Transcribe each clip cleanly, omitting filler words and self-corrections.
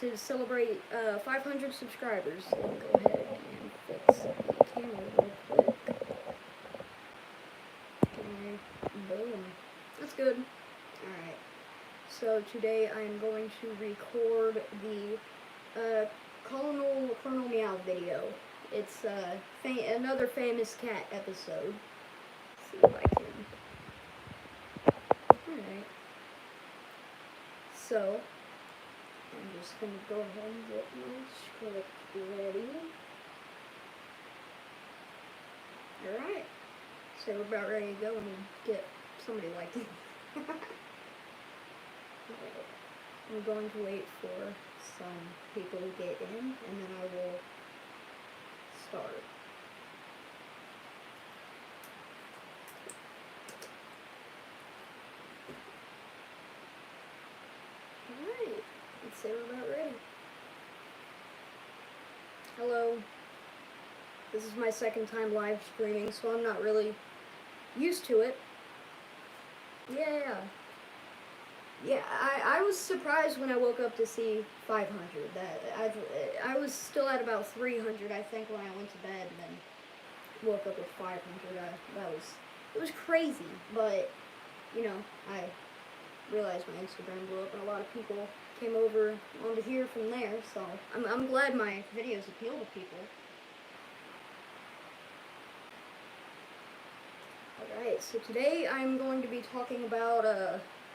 to celebrate 500 subscribers. Let me go ahead and fix the camera real quick. Okay, boom. That's good. Alright. So today I'm going to record the Colonel Meow video. It's another famous cat episode. Let's see if I can. Alright. So, I'm just going to go ahead and get my script ready. Alright. So we're about ready to go and get somebody like it. I'm going to wait for some people to get in, and then I will start. Alright, let's say we're about ready. Hello. This is my second time live streaming, so I'm not really used to it. Yeah, I was surprised when I woke up to see 500. That I was still at about 300, I think, when I went to bed, and then woke up at 500. It was crazy, but you know, I realized my Instagram blew up, and a lot of people came over onto here from there. So I'm glad my videos appeal to people. Alright, so today I'm going to be talking about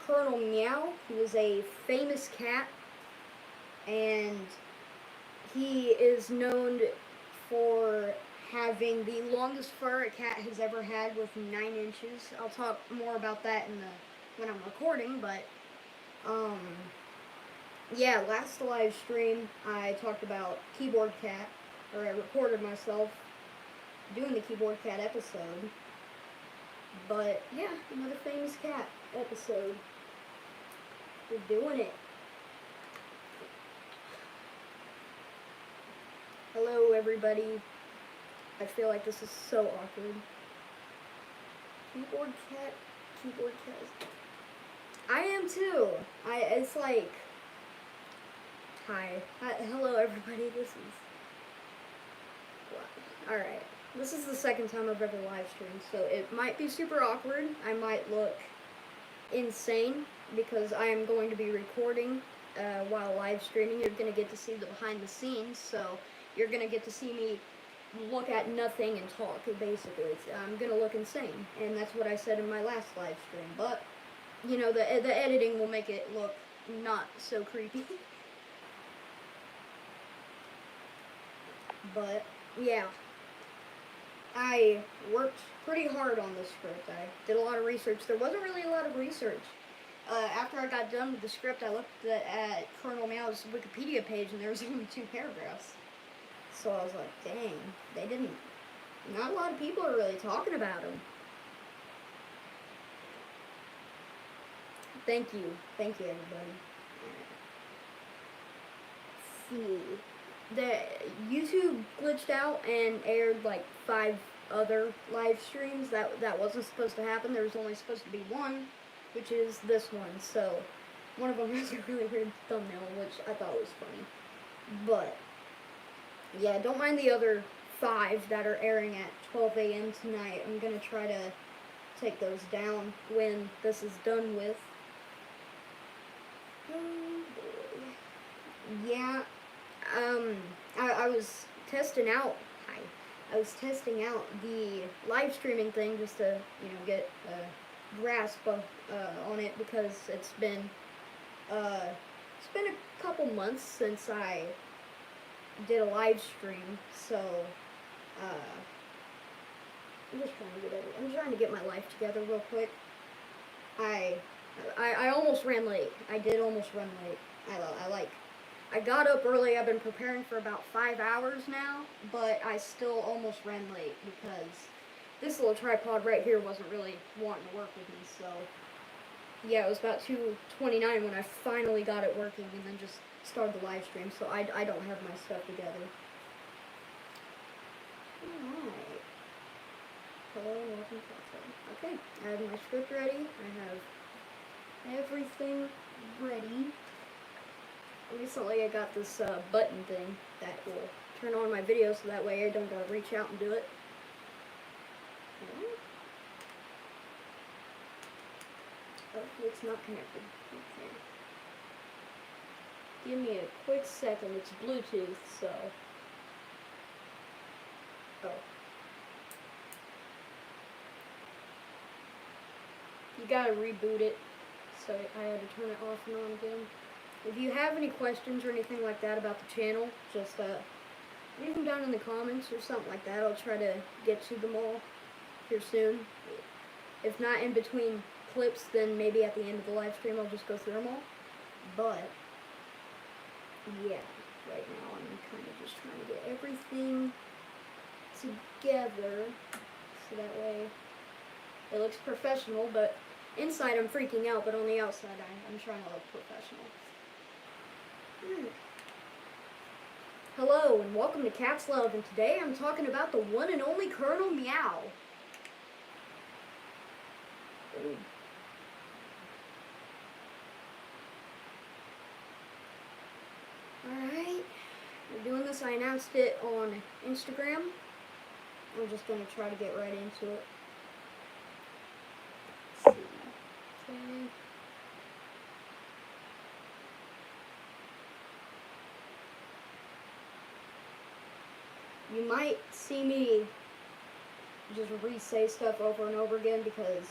Colonel Meow. He was a famous cat, and he is known for having the longest fur a cat has ever had, with 9 inches. I'll talk more about that when I'm recording, but yeah, last live stream I talked about Keyboard Cat, or I recorded myself doing the Keyboard Cat episode. But yeah, another famous cat episode. We're doing it. Hello, everybody. I feel like this is so awkward. Keyboard cat. I am too. It's like, hi. Hello, everybody. This is. Wow. All right. This is the second time I've ever live streamed, so it might be super awkward. I might look insane because I am going to be recording while live streaming. You're going to get to see the behind the scenes, so you're going to get to see me look at nothing and talk, basically. I'm going to look insane, and that's what I said in my last live stream, but, you know, the editing will make it look not so creepy. But, yeah. I worked pretty hard on this script. I did a lot of research. There wasn't really a lot of research. After I got done with the script, I looked at Colonel Meow's Wikipedia page, and there was only 2 paragraphs. So I was like, dang, not a lot of people are really talking about him. Thank you, everybody. Let's see. The YouTube glitched out and aired like 5 other live streams. That wasn't supposed to happen. There was only supposed to be one, which is this one. So one of them has a really weird thumbnail, which I thought was funny. But yeah, don't mind the other 5 that are airing at 12 a.m. tonight. I'm gonna try to take those down when this is done with. Oh boy. Yeah. I was testing out. I was testing out the live streaming thing just to, you know, get a grasp of, on it, because it's been a couple months since I did a live stream. So I'm trying to get my life together real quick. I almost ran late. I did almost run late. I got up early. I've been preparing for about 5 hours now, but I still almost ran late because this little tripod right here wasn't really wanting to work with me. So yeah, it was about 2:29 when I finally got it working, and then just started the live stream. So I don't have my stuff together. Alright. Hello and welcome to Okay, I have my script ready. I have everything ready. recently I got this button thing that will turn on my videos so that way I don't gotta reach out and do it. Oh, it's not connected. Okay. Give me a quick second. It's Bluetooth, so. Oh. You gotta reboot it. So I had to turn it off and on again. If you have any questions or anything like that about the channel, just leave them down in the comments or something like that. I'll try to get to them all here soon. If not in between clips, then maybe at the end of the live stream I'll just go through them all. But yeah, right now I'm kind of just trying to get everything together so that way it looks professional, but inside I'm freaking out, but on the outside I'm trying to look professional. Hello and welcome to Cat's Love, and today I'm talking about the one and only Colonel Meow. Ooh. Alright, we're doing this. I announced it on Instagram. I'm just going to try to get right into it. Let's see. Okay. You might see me just re-say stuff over and over again because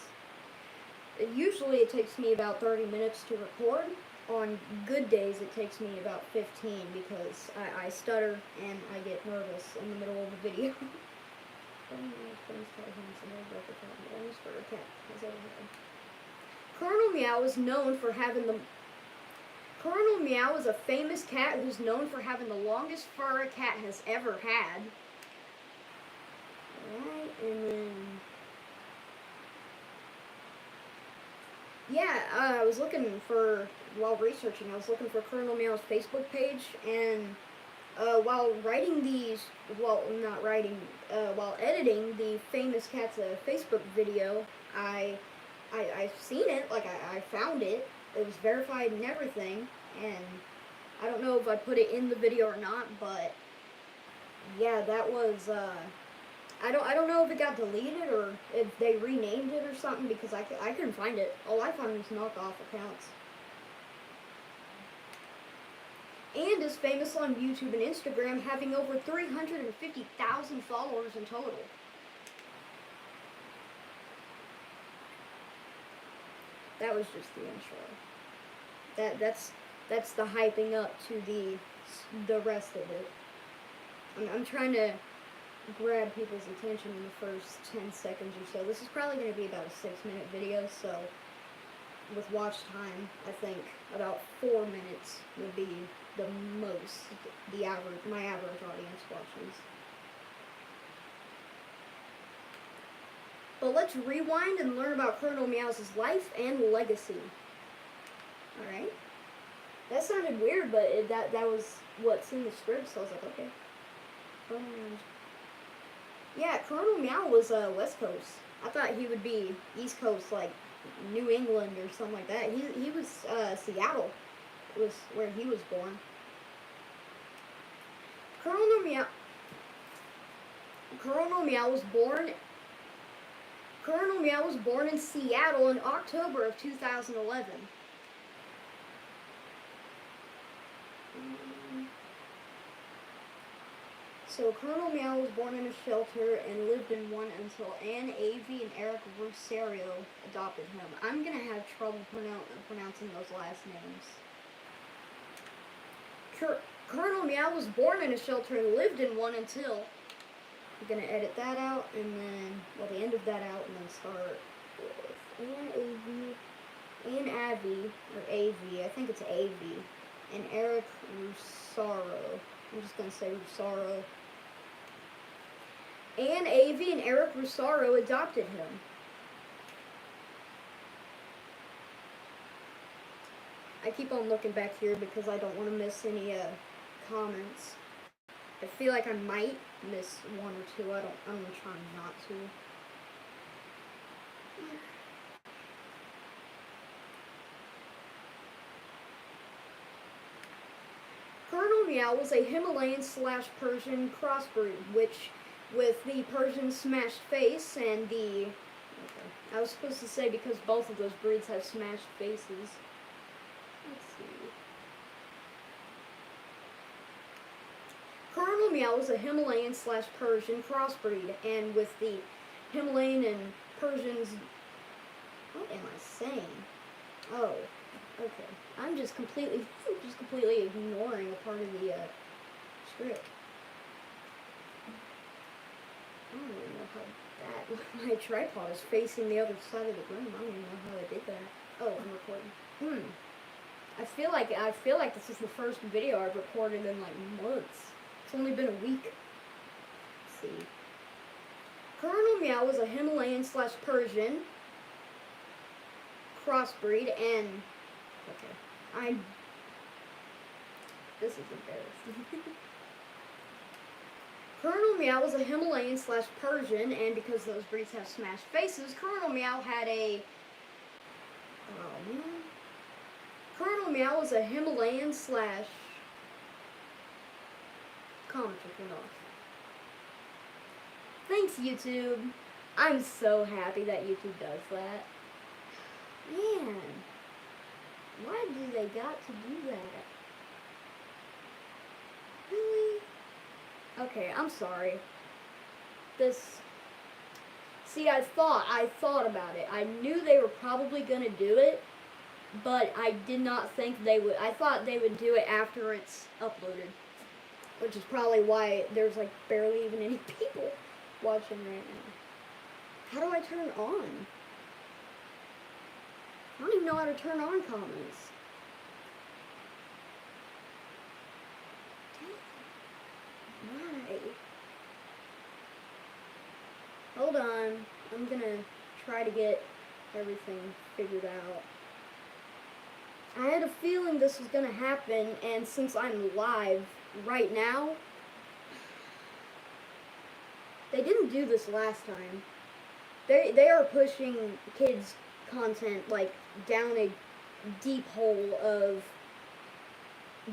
usually it takes me about 30 minutes to record. On good days it takes me about 15 because I stutter and I get nervous in the middle of the video. Colonel Meow is known for having the... Colonel Meow is a famous cat who's known for having the longest fur a cat has ever had. Alright, and then... Yeah, I was looking for, while researching, I was looking for Colonel Meow's Facebook page, and while writing these, well, not writing, while editing the famous cat's Facebook video, I've seen it, like I found it. It was verified and everything, and I don't know if I put it in the video or not, but yeah, that was, I don't know if it got deleted or if they renamed it or something because I couldn't find it. All I found was knockoff accounts. And is famous on YouTube and Instagram, having over 350,000 followers in total. That was just the intro. That's the hyping up to the rest of it. I'm trying to grab people's attention in the first 10 seconds or so. This is probably going to be about a 6-minute video, so with watch time, I think about 4 minutes would be the most my average audience watches. But let's rewind and learn about Colonel Meow's life and legacy. Alright. That sounded weird, but that was what's in the script, so I was like, okay. Yeah, Colonel Meow was West Coast. I thought he would be East Coast, like New England or something like that. He was Seattle. It was where he was born. Colonel Meow was born in Seattle in October of 2011. So Colonel Meow was born in a shelter and lived in one until Anne Avey and Eric Rosario adopted him. I'm going to have trouble pronouncing those last names. Colonel Meow was born in a shelter and lived in one until... I'm going to edit that out and then, well, the end of that out and then start with Anne Avey, or Avey, I think it's Avey, and Eric Rosario. I'm just going to say Rosario. Anne Avey and Eric Rosario adopted him. I keep on looking back here because I don't want to miss any comments. I feel like I might miss one or two. I'm gonna try not to. Meow was a Himalayan / Persian crossbreed, which, with the Persian smashed face and the... Okay, I was supposed to say because both of those breeds have smashed faces. Let's see. Colonel Meow was a Himalayan / Persian crossbreed, and with the Himalayan and Persians... What am I saying? Oh, okay. I'm just completely ignoring a part of the script. I don't even know how that... My tripod is facing the other side of the room. I don't even know how I did that. Oh, I'm recording. I feel like this is the first video I've recorded in like months. It's only been a week. Let's see. Colonel Meow was a Himalayan / Persian crossbreed, and this is embarrassing. Colonel Meow was a Himalayan / Persian, and because those breeds have smashed faces, Colonel Meow had a... Oh, man. Colonel Meow was a Himalayan / Comments went off. Thanks, YouTube. I'm so happy that YouTube does that. Man, why do they got to do that? Really? Okay, I'm sorry. See, I thought about it. I knew they were probably gonna do it, but I did not think they would. I thought they would do it after it's uploaded, which is probably why there's like barely even any people watching right now. How do I turn on? I don't even know how to turn on comments. Why? Hold on. I'm gonna try to get everything figured out. I had a feeling this was gonna happen, and since I'm live right now, they didn't do this last time. They are pushing kids' content like down a deep hole of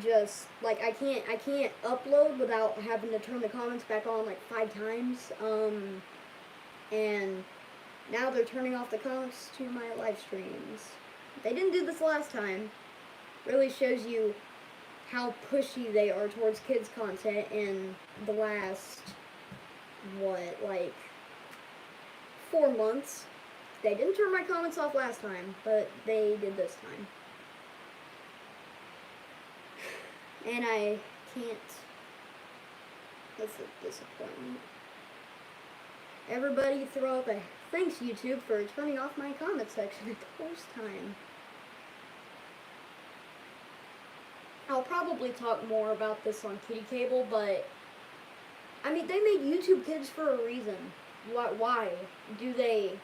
just like I can't upload without having to turn the comments back on like 5 times. And now they're turning off the comments to my live streams. They didn't do this last time. Really shows you how pushy they are towards kids content in the last, what, like 4 months. They didn't turn my comments off last time, but they did this time. And I can't. That's a disappointment. Everybody throw up a thanks, YouTube, for turning off my comment section at the worst time. I'll probably talk more about this on Kitty Cable, but I mean, they made YouTube Kids for a reason. Why do they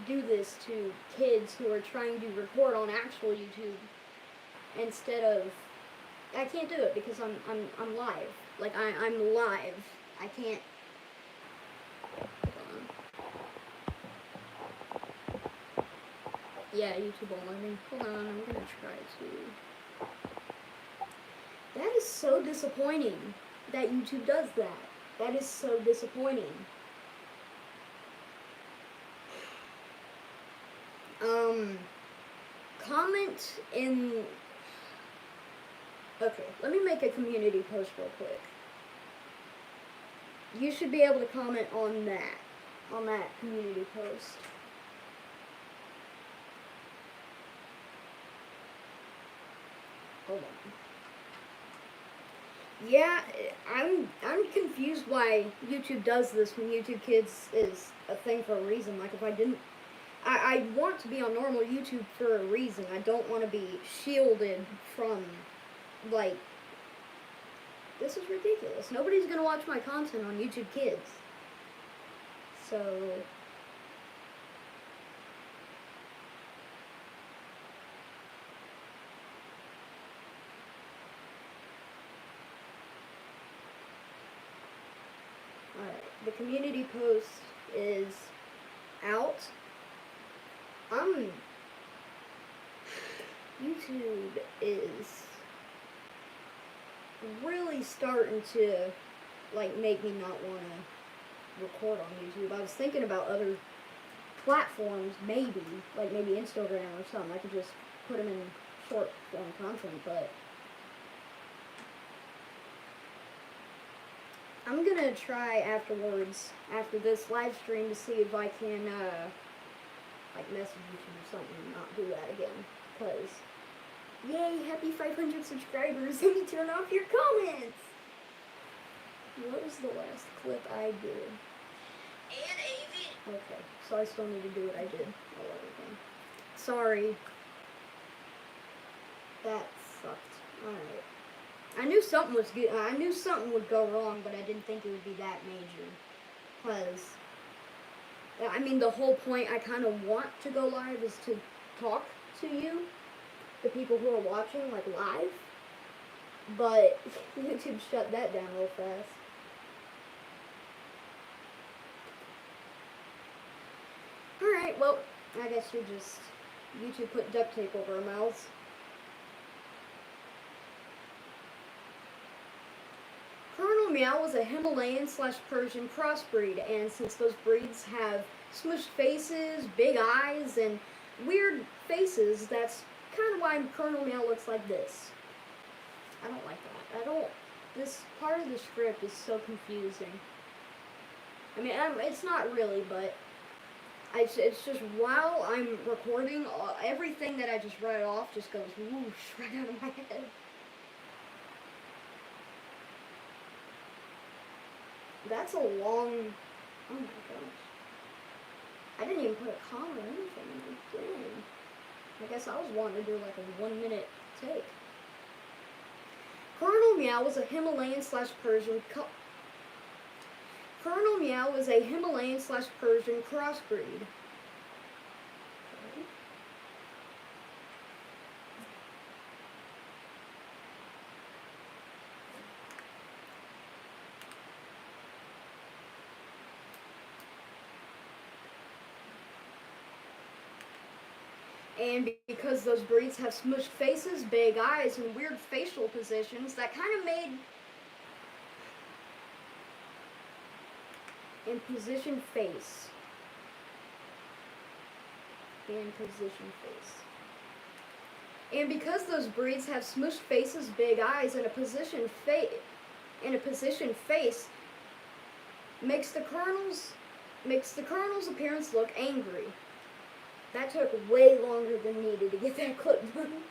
do this to kids who are trying to record on actual YouTube instead of... I can't do it because I'm live. Like I'm live. I can't. Yeah, YouTube won't let me. Hold on, I'm gonna try to. That is so disappointing that YouTube does that. That is so disappointing. Comment in... Okay, let me make a community post real quick. You should be able to comment on that community post. Hold on. Yeah, I'm confused why YouTube does this when YouTube Kids is a thing for a reason. Like, if I didn't... I want to be on normal YouTube for a reason. I don't want to be shielded from, like... This is ridiculous. Nobody's going to watch my content on YouTube Kids. So... Alright, the community post is out. YouTube is really starting to, like, make me not want to record on YouTube. I was thinking about other platforms, maybe, like maybe Instagram or something. I could just put them in short form content, but I'm gonna try afterwards, after this live stream, to see if I can, like, message YouTube or something and not do that again. Because, yay, happy 500 subscribers, let me turn off your comments! What was the last clip I did? Okay, so I still need to do what I did. Everything. Sorry. That sucked. Alright. I knew something was good. I knew something would go wrong, but I didn't think it would be that major. Because, I mean, the whole point I kind of want to go live is to talk to you, the people who are watching, like, live. But YouTube shut that down real fast. Alright, well, I guess YouTube put duct tape over our mouths. Colonel Meow was a Himalayan/Persian crossbreed, and since those breeds have smushed faces, big eyes, and weird faces, that's kind of why Colonel Meow looks like this. I don't like that. This part of the script is so confusing. I mean, it's not really, but it's just while I'm recording, everything that I just read off just goes whoosh right out of my head. That's a long, oh my gosh. I didn't even put a comma or anything. Dang. I guess I was wanting to do like a 1 minute take. Colonel Meow was a Himalayan/Persian Colonel Meow was a Himalayan/Persian crossbreed. And because those breeds have smushed faces, big eyes, and weird facial positions, that kind of made... And position face. And position face. And because those breeds have smushed faces, big eyes, and a position face, makes the colonel's appearance look angry. That took way longer than needed to get that clip done.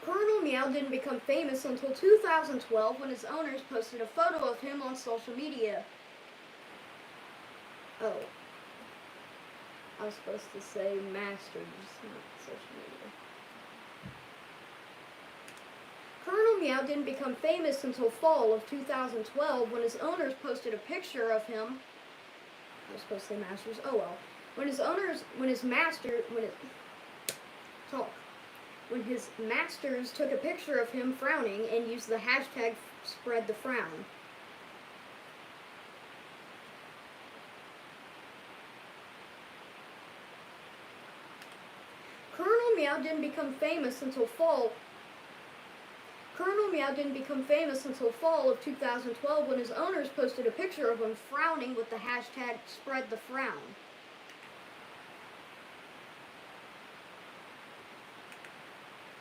Colonel Meow didn't become famous until 2012 when his owners posted a photo of him on social media. Oh. I was supposed to say masters, not social media. Colonel Meow didn't become famous until fall of 2012 when his owners posted a picture of him. I was supposed to say masters. Oh well. When his masters took a picture of him frowning and used the hashtag #SpreadTheFrown. Colonel Meow didn't become famous until fall of 2012 when his owners posted a picture of him frowning with the hashtag #SpreadTheFrown.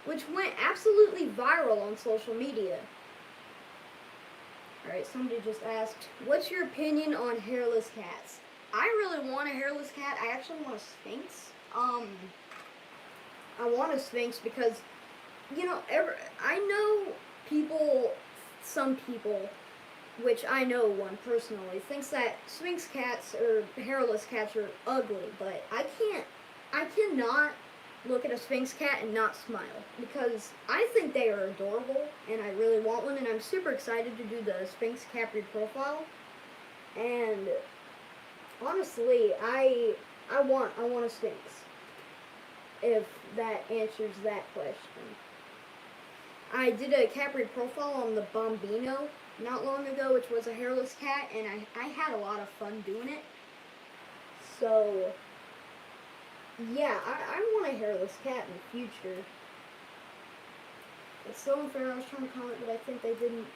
Which went absolutely viral on social media. Alright, somebody just asked, what's your opinion on hairless cats? I really want a hairless cat. I actually want a Sphinx. I want a Sphinx because, you know, I know some people, which I know one personally, thinks that Sphinx cats or hairless cats are ugly, but I cannot look at a Sphinx cat and not smile, because I think they are adorable, and I really want one, and I'm super excited to do the Sphinx Capri profile, and honestly, I want a Sphinx, if that answers that question. I did a Capri profile on the Bombino not long ago, which was a hairless cat, and I had a lot of fun doing it. So, yeah, I want a hairless cat in the future. It's so unfair. I was trying to comment, but I think they didn't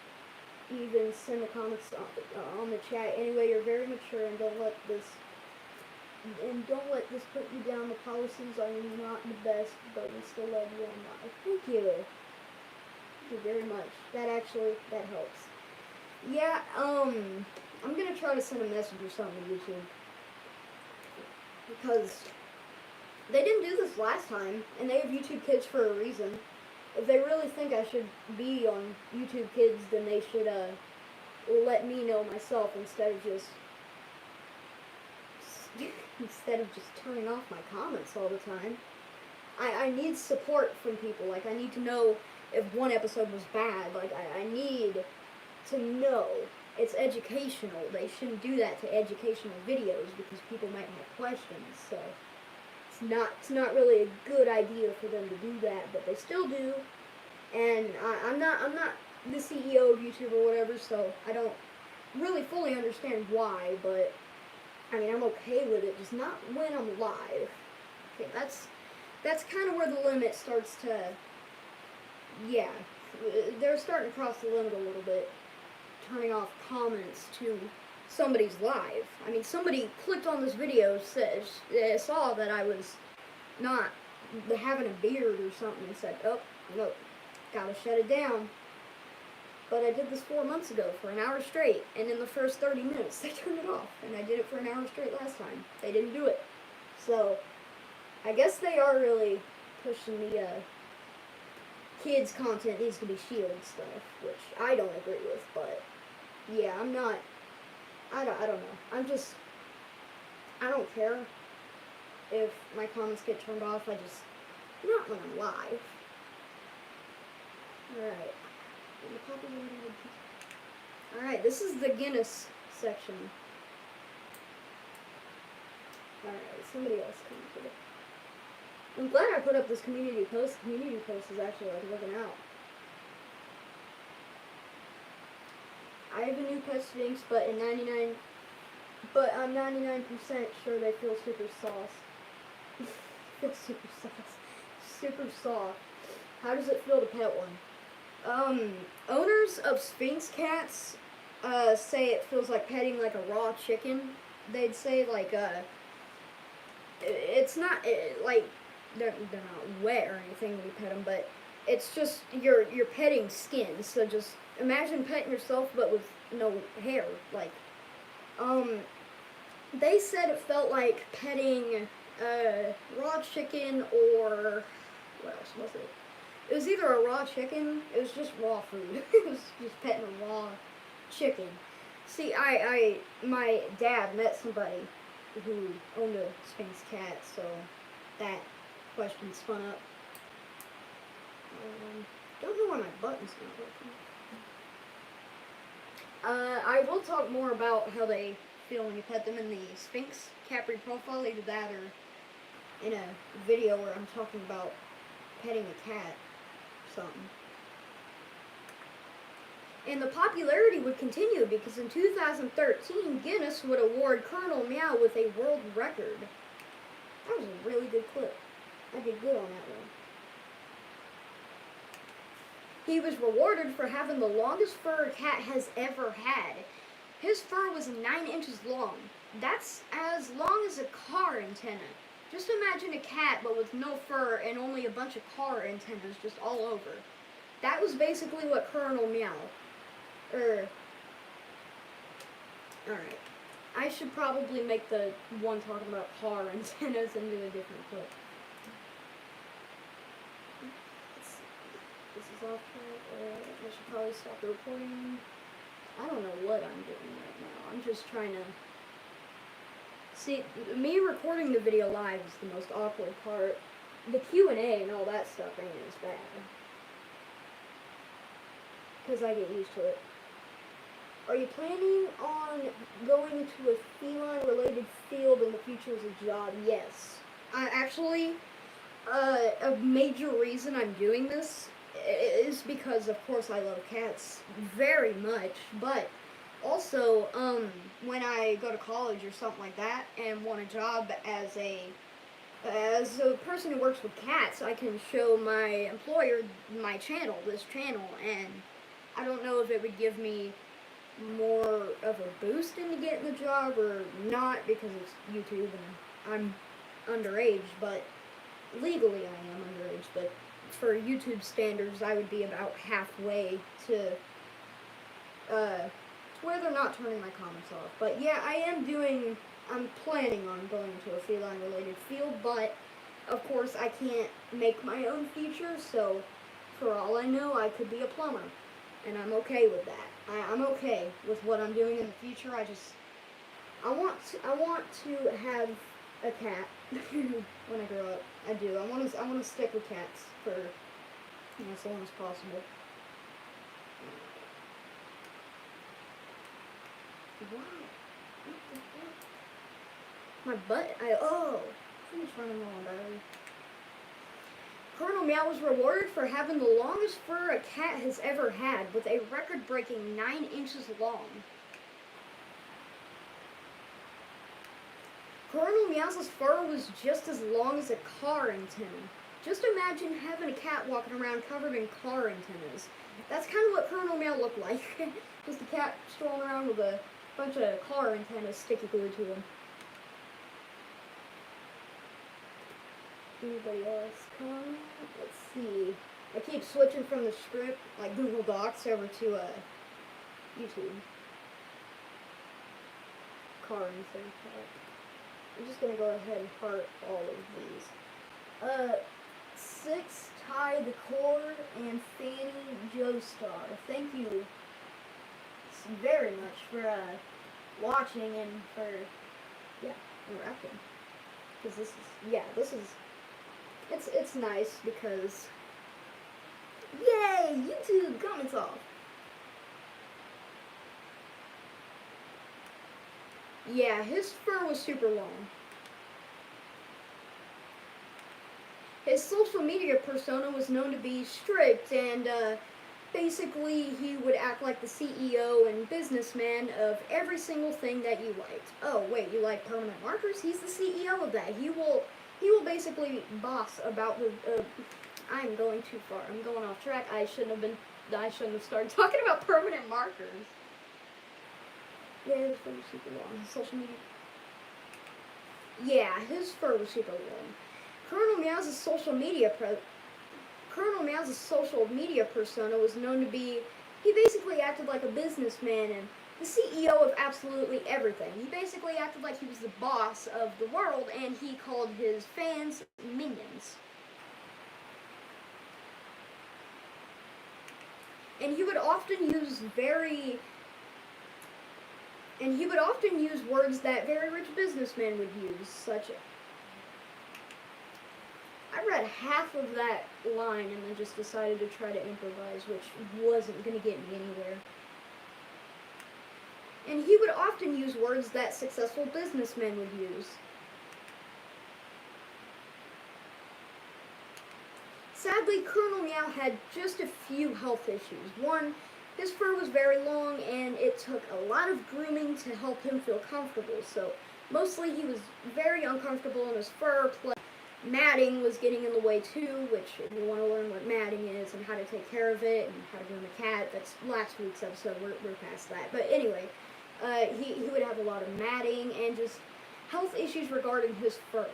even send the comments on the chat. Anyway, you're very mature, and don't let this put you down. The policies are not the best, but we still love you and life. Thank you. Thank you very much. That helps. Yeah, I'm gonna try to send a message or something to YouTube, because they didn't do this last time, and they have YouTube Kids for a reason. If they really think I should be on YouTube Kids, then they should let me know myself instead of just turning off my comments all the time. I need support from people. Like, I need to know if one episode was bad. Like, I need to know. It's educational. They shouldn't do that to educational videos because people might have questions. So it's not really a good idea for them to do that, but they still do. And I'm not the CEO of YouTube or whatever, so I don't really fully understand why, but I mean, I'm okay with it, just not when I'm live. Okay, that's kind of where the limit starts to, yeah, they're starting to cross the limit a little bit, turning off comments to somebody's live. I mean, somebody clicked on this video, saw that I was not having a beard or something, and said, oh, no, gotta shut it down. But I did this 4 months ago for an hour straight, and in the first 30 minutes, they turned it off. And I did it for an hour straight last time. They didn't do it. So, I guess they are really pushing the kids' content needs to be shield stuff, which I don't agree with, but yeah, I'm not, I don't know. I don't care if my comments get turned off. Not when I'm live. Alright. Alright, this is the Guinness section. Alright, somebody else commented it. I'm glad I put up this community post. The community post is actually like working out. I have a new pet Sphinx, but I'm 99% sure they feel super sauce. Feel super sauce. Super soft. How does it feel to pet one? Owners of Sphinx cats say it feels like petting like a raw chicken. They'd say like it's not like they're not wet or anything when you pet them, but it's just you're petting skin. So just imagine petting yourself but with no hair. Like they said it felt like petting raw chicken, or what else was it? It was either a raw chicken, it was just raw food. It was just petting a raw chicken. See, my dad met somebody who owned a Sphinx cat, so that question spun up. Don't know why my button's not working. I will talk more about how they feel when you pet them in the Sphinx Capri profile, either that or in a video where I'm talking about petting a cat. Something. And the popularity would continue because in 2013, Guinness would award Colonel Meow with a world record. That was a really good clip. I did good on that one. He was rewarded for having the longest fur a cat has ever had. His fur was 9 inches long. That's as long as a car antenna. Just imagine a cat, but with no fur and only a bunch of car antennas just all over. That was basically what Colonel Meow. Alright. I should probably make the one talking about car antennas into a different clip. This is off. I should probably stop the recording. I don't know what I'm doing right now. I'm just trying to... See, me recording the video live is the most awkward part. The Q&A and all that stuff ain't as bad. Because I get used to it. Are you planning on going into a feline-related field in the future as a job? Yes. Actually, a major reason I'm doing this is because, of course, I love cats very much, but... Also, when I go to college or something like that and want a job as a as a person who works with cats, I can show my employer my channel, this channel, and I don't know if it would give me more of a boost into getting the job or not because it's YouTube and I'm underage, but legally I am underage, but for YouTube standards I would be about halfway to where they're not turning my comments off. But yeah, I'm planning on going into a feline related field, but of course I can't make my own features, so for all I know I could be a plumber, and I'm okay with that. I'm okay with what I'm doing in the future. I want to have a cat when I grow up. I do. I want to stick with cats for as long as possible. Wow. What the heck? My butt. Finish running low on battery. Colonel Meow was rewarded for having the longest fur a cat has ever had, with a record-breaking 9 inches long. Colonel Meow's fur was just as long as a car antenna. Just imagine having a cat walking around covered in car antennas. That's kind of what Colonel Meow looked like. Just a cat strolling around with a bunch of car antennas sticky glued to him. Anybody else come? Let's see. I keep switching from the script, like Google Docs, over to YouTube. Car antenna. I'm just gonna go ahead and heart all of these. 6 Ty the Cord and Fanny Joestar. Thank you very much for watching and for interacting. Because it's nice because yay, YouTube comments off. Yeah, his fur was super long. His social media persona was known to be strict, and basically he would act like the CEO and businessman of every single thing that you liked. Oh wait, you like permanent markers? He's the CEO of that. He will basically boss about the. I'm going too far. I'm going off track. I shouldn't have started talking about permanent markers. Yeah, his fur was super long. His social media. Yeah, his fur was super long. Colonel Meow's social media persona was known to be. He basically acted like a businessman and the CEO of absolutely everything. He basically acted like he was the boss of the world, and he called his fans minions. And he would often use words that very rich businessmen would use, such as. I read half of that line and then just decided to try to improvise, which wasn't going to get me anywhere. And he would often use words that successful businessmen would use. Sadly, Colonel Meow had just a few health issues. One, his fur was very long and it took a lot of grooming to help him feel comfortable. So mostly he was very uncomfortable in his fur, plus matting was getting in the way too, which if you want to learn what matting is and how to take care of it and how to groom a cat, that's last week's episode, we're past that. But anyway, he would have a lot of matting and just health issues regarding his fur.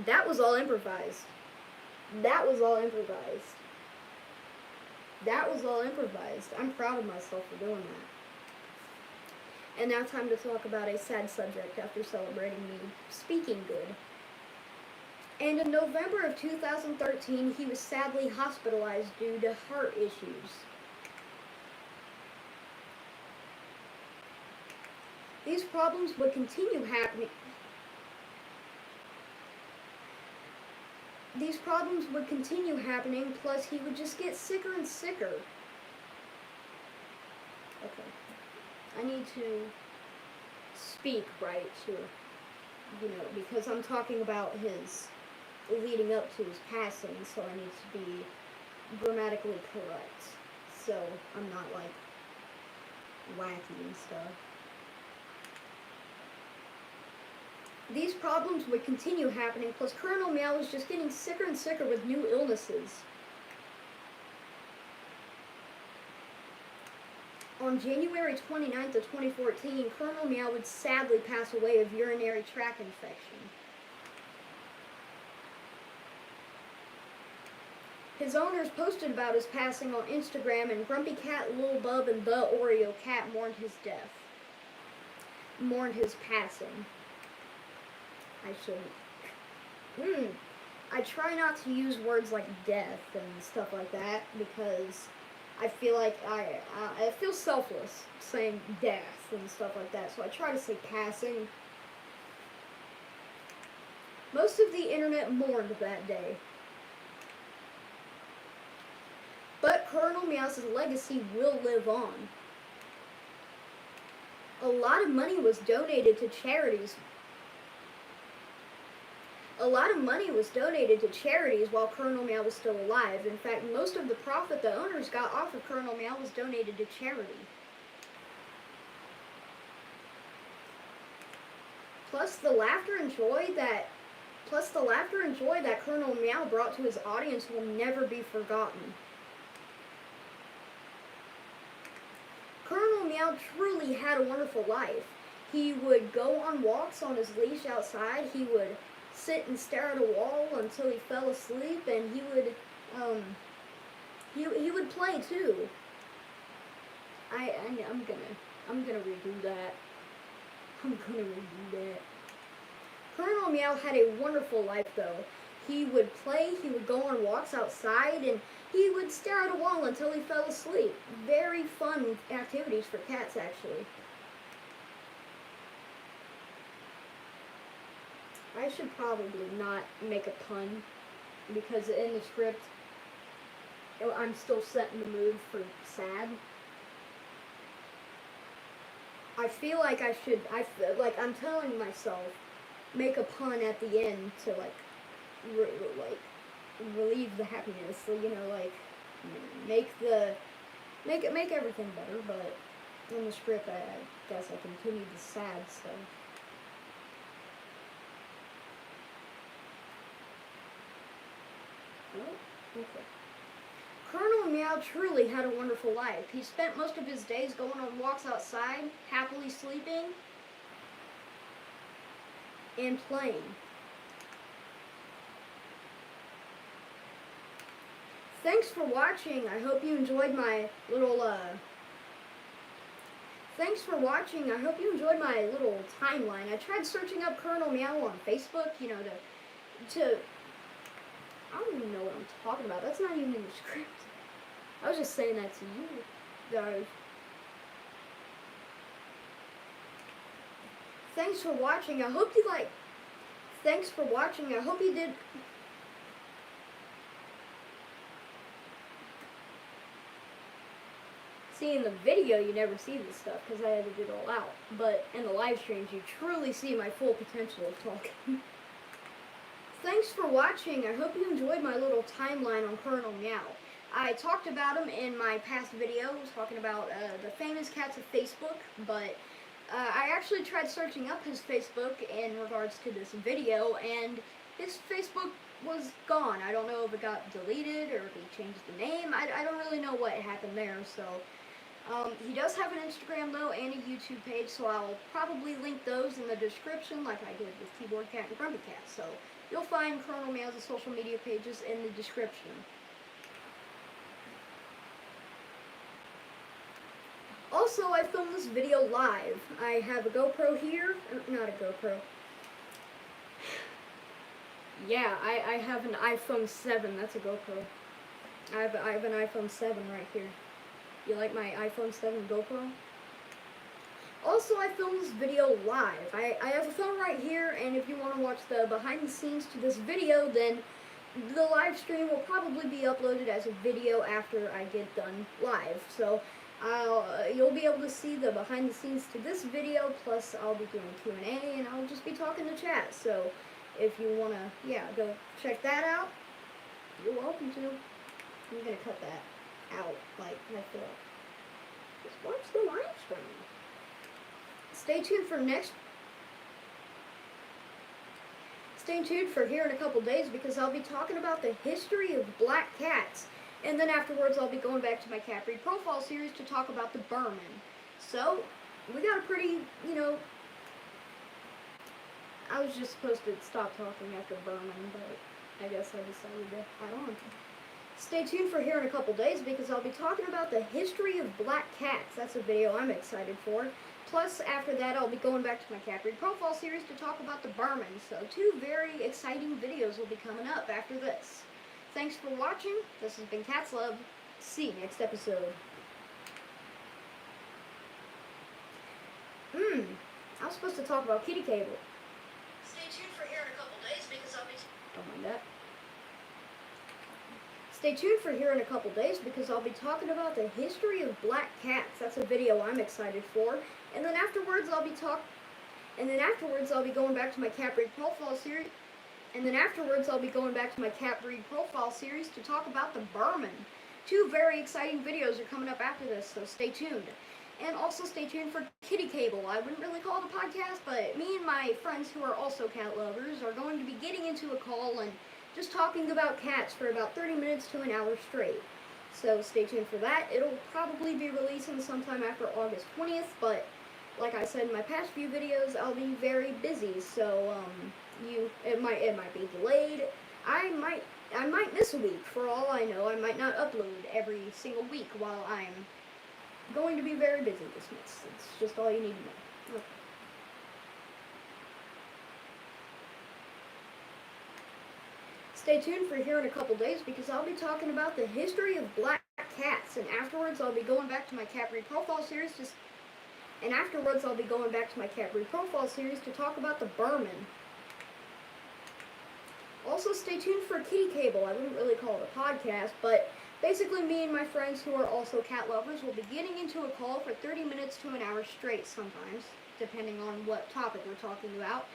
That was all improvised. I'm proud of myself for doing that. And now time to talk about a sad subject after celebrating me speaking good. And in November of 2013, he was sadly hospitalized due to heart issues. These problems would continue happening. Plus he would just get sicker and sicker. Okay. I need to speak right here, because I'm talking about his leading up to his passing, so I need to be grammatically correct. So I'm not like wacky and stuff. these problems would continue happening, plus Colonel Meow was just getting sicker and sicker with new illnesses. On January 29th of 2014, Colonel Meow would sadly pass away of urinary tract infection. His owners posted about his passing on Instagram, and Grumpy Cat, Lil Bub, and The Oreo Cat mourned his death. Mourned his passing. I shouldn't. I try not to use words like death and stuff like that because I feel like I feel selfless saying death and stuff like that, so I try to say passing. Most of the internet mourned that day. But Colonel Meow's legacy will live on. A lot of money was donated to charities. A lot of money was donated to charities while Colonel Meow was still alive. In fact, most of the profit the owners got off of Colonel Meow was donated to charity. Plus the laughter and joy that Colonel Meow brought to his audience will never be forgotten. Colonel Meow truly had a wonderful life. He would go on walks on his leash outside. He would sit and stare at a wall until he fell asleep, and he would play too. I'm gonna redo that. Colonel Meow had a wonderful life though. He would play, he would go on walks outside, and he would stare at a wall until he fell asleep. Very fun activities for cats, actually. I should probably not make a pun, because in the script, I'm still setting the mood for sad. I feel like I should, I'm telling myself, make a pun at the end to, relieve the happiness, make everything better, but in the script, I guess I continued the sad stuff. Oh, okay. Colonel Meow truly had a wonderful life. He spent most of his days going on walks outside, happily sleeping, and playing. Thanks for watching. I hope you enjoyed my little, timeline. I tried searching up Colonel Meow on Facebook, I don't even know what I'm talking about. That's not even in the script. I was just saying that to you guys. Thanks for watching. I hope you Thanks for watching. I hope you did. See, in the video, you never see this stuff because I edited it all out. But in the live streams, you truly see my full potential of talking. Thanks for watching. I hope you enjoyed my little timeline on Colonel Meow. I talked about him in my past videos, talking about the famous cats of Facebook, but I actually tried searching up his Facebook in regards to this video, and his Facebook was gone. I don't know if it got deleted or if he changed the name. I don't really know what happened there, so... he does have an Instagram though and a YouTube page, so I'll probably link those in the description like I did with Keyboard Cat and Grumpy Cat. So you'll find Colonel Meow's social media pages in the description. Also, I filmed this video live. I have a GoPro here, not a GoPro. Yeah, I have an iPhone 7, that's a GoPro. I have an iPhone 7 right here. You like my iPhone 7 GoPro? Also, I filmed this video live. I have a phone right here, and if you want to watch the behind the scenes to this video, then the live stream will probably be uploaded as a video after I get done live. So, you'll be able to see the behind the scenes to this video, plus I'll be doing Q&A, and I'll just be talking to chat. So, if you want to, go check that out, you're welcome to. I'm going to cut that out, I feel. Just watch the live stream. Stay tuned for next Stay tuned for here in a couple days because I'll be talking about the history of black cats. And then afterwards I'll be going back to my cat breed profile series to talk about the Burman. So, we got a pretty, I was just supposed to stop talking after Burman, but I guess I decided to add on. Stay tuned for here in a couple days because I'll be talking about the history of black cats. That's a video I'm excited for. Plus, after that, I'll be going back to my cat breed profile series to talk about the Burman. So, 2 very exciting videos will be coming up after this. Thanks for watching. This has been Cats Love. See you next episode. I was supposed to talk about kitty cable. Stay tuned for here in a couple days because I'll be... Don't mind that. Stay tuned for here in a couple days because I'll be talking about the history of black cats. That's a video I'm excited for. And then afterwards I'll be going back to my cat breed profile series. To talk about the Burman. 2 very exciting videos are coming up after this, so stay tuned. And also stay tuned for Kitty Cable. I wouldn't really call it a podcast, but me and my friends who are also cat lovers are going to be getting into a call and just talking about cats for about 30 minutes to an hour straight. So stay tuned for that. It'll probably be releasing sometime after August 20th, but like I said in my past few videos, I'll be very busy, so it might be delayed. I might miss a week. For all I know, I might not upload every single week while I'm going to be very busy this month. It's just all you need to know. Okay. Stay tuned for here in a couple days because I'll be talking about the history of black cats, and afterwards I'll be going back to my cat breed profile series to talk about the Burman. Also, stay tuned for Kitty Cable. I wouldn't really call it a podcast, but basically me and my friends who are also cat lovers will be getting into a call for 30 minutes to an hour straight sometimes, depending on what topic we're talking about.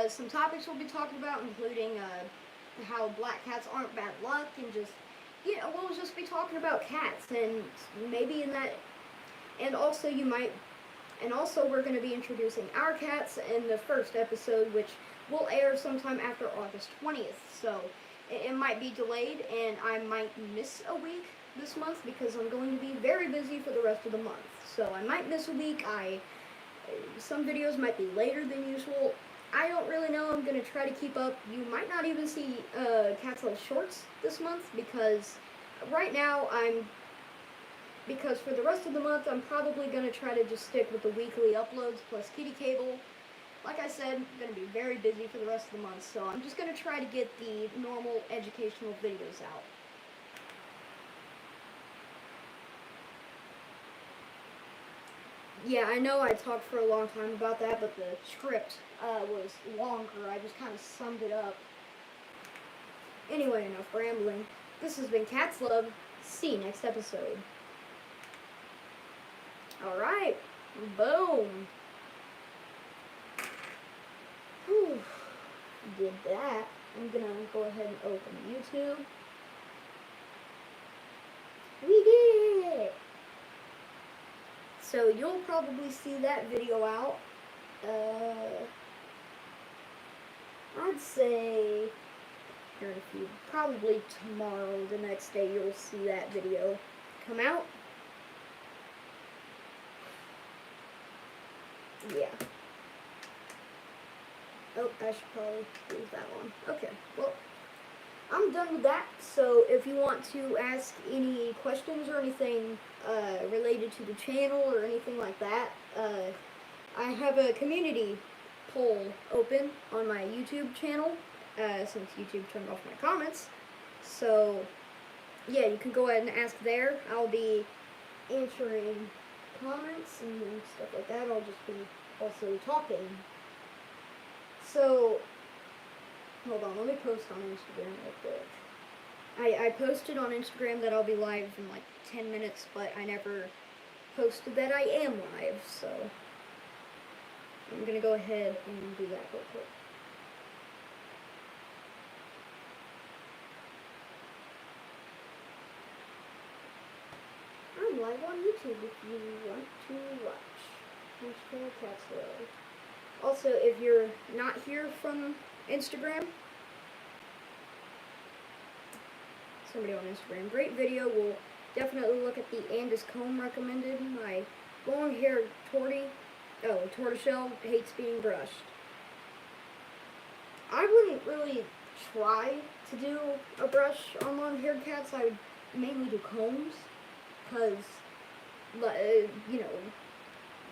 Some topics we'll be talking about including how black cats aren't bad luck, and we'll just be talking about cats, and maybe in that, and also we're going to be introducing our cats in the first episode, which will air sometime after August 20th, so it might be delayed, and I might miss a week this month because I'm going to be very busy for the rest of the month, so I might miss a week. Some videos might be later than usual. I don't really know. I'm going to try to keep up. You might not even see Cats Love Shorts this month because right now because for the rest of the month I'm probably going to try to just stick with the weekly uploads plus Kitty Cable. Like I said, I'm going to be very busy for the rest of the month, so I'm just going to try to get the normal educational videos out. Yeah, I know I talked for a long time about that, but the script was longer. I just kind of summed it up. Anyway, enough rambling. This has been Cats Love. See you next episode. Alright. Boom. Whew. Did that. I'm gonna go ahead and open YouTube. We did it! So you'll probably see that video out. I'd say here in a few, probably tomorrow, the next day, you'll see that video come out. Yeah. Oh, I should probably leave that one. Okay, well, I'm done with that. So if you want to ask any questions or anything related to the channel or anything like that, I have a community poll open on my YouTube channel since YouTube turned off my comments. So yeah, you can go ahead and ask there. I'll be answering comments and stuff like that. I'll just be also talking. So hold on, let me post on Instagram real quick. I posted on Instagram that I'll be live in like 10 minutes, but I never posted that I am live, so I'm gonna go ahead and do that real quick. I'm live on YouTube if you want to watch. #CatsLove. Also, if you're not here from Instagram. Somebody on Instagram. Great video. We'll definitely look at the Andis comb recommended. My long-haired tortoiseshell hates being brushed. I wouldn't really try to do a brush on long-haired cats. I would mainly do combs, because, you know,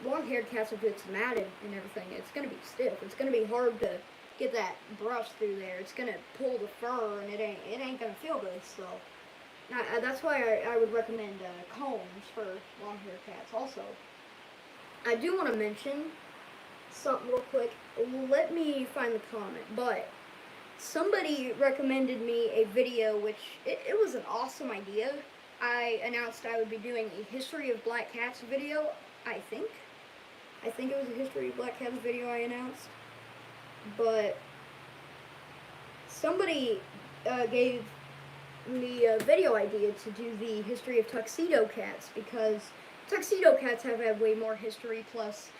long-haired cats, if it's matted and everything, it's going to be stiff. It's going to be hard to get that brush through there. It's going to pull the fur, and it ain't going to feel good, so that's why I would recommend combs for long-haired cats. Also, I do want to mention something real quick. Let me find the comment, but somebody recommended me a video, which it was an awesome idea. I announced I would be doing a history of black cats video. I think it was a history of black cats video I announced, but somebody gave me a video idea to do the history of tuxedo cats, because tuxedo cats have had way more history. Plus,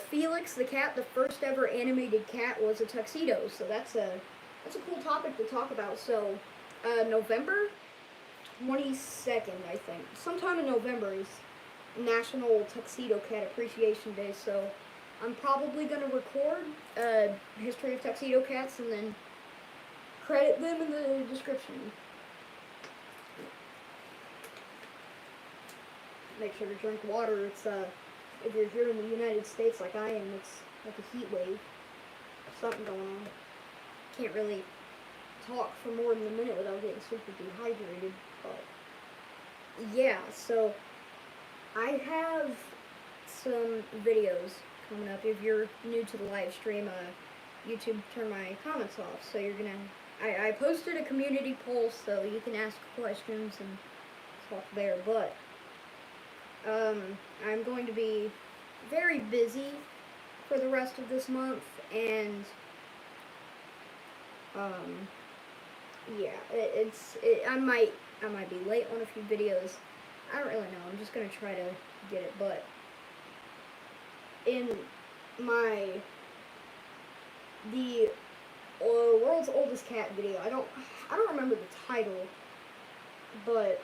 Felix the cat, the first ever animated cat, was a tuxedo, so that's a cool topic to talk about. So, November 22nd, I think, sometime in November, is National Tuxedo Cat Appreciation Day. So, I'm probably gonna record history of tuxedo cats and then credit them in the description. Make sure to drink water. It's if you're here in the United States like I am, it's like a heat wave. Something going on. Can't really talk for more than a minute without getting super dehydrated. But yeah, so I have some videos coming up. If you're new to the live stream, YouTube turned my comments off, so you're gonna. I posted a community poll, so you can ask questions and talk there. But I'm going to be very busy for the rest of this month, and yeah, I might be late on a few videos. I don't really know. I'm just gonna try to get it. But in the world's oldest cat video, I don't remember the title, but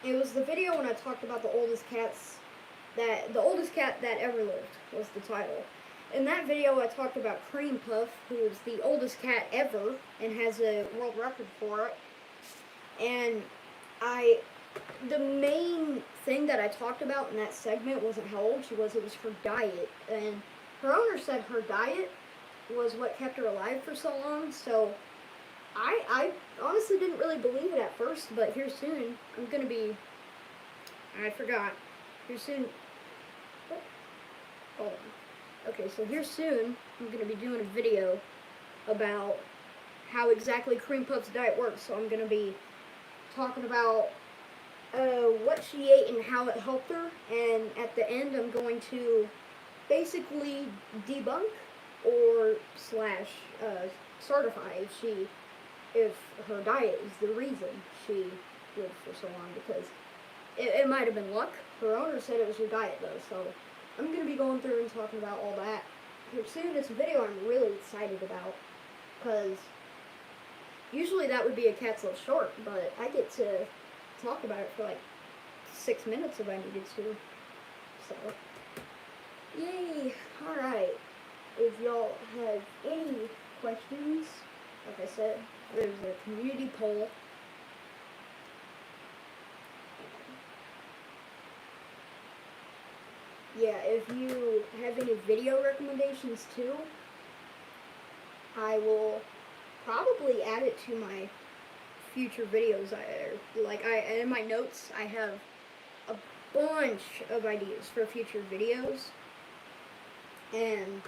it was the video when I talked about the oldest cat that ever lived was the title. In that video, I talked about Cream Puff, who is the oldest cat ever and has a world record for it. And the main thing that I talked about in that segment wasn't how old she was, it was her diet. And her owner said her diet was what kept her alive for so long. So I honestly didn't really believe it at first, but here soon, Okay, so here soon, I'm going to be doing a video about how exactly Cream Puff's diet works. So I'm going to be talking about what she ate and how it helped her, and at the end I'm going to basically debunk or certify if her diet is the reason she lived for so long, because it might have been luck. Her owner said it was her diet though, so I'm going to be going through and talking about all that here soon. It's a video I'm really excited about, because usually that would be a Cat's Little Short, but I get to talk about it for like 6 minutes if I needed to. So, yay! Alright, if y'all have any questions, like I said, there's a community poll. Yeah, if you have any video recommendations too, I will probably add it to my future videos. In my notes, I have a bunch of ideas for future videos. And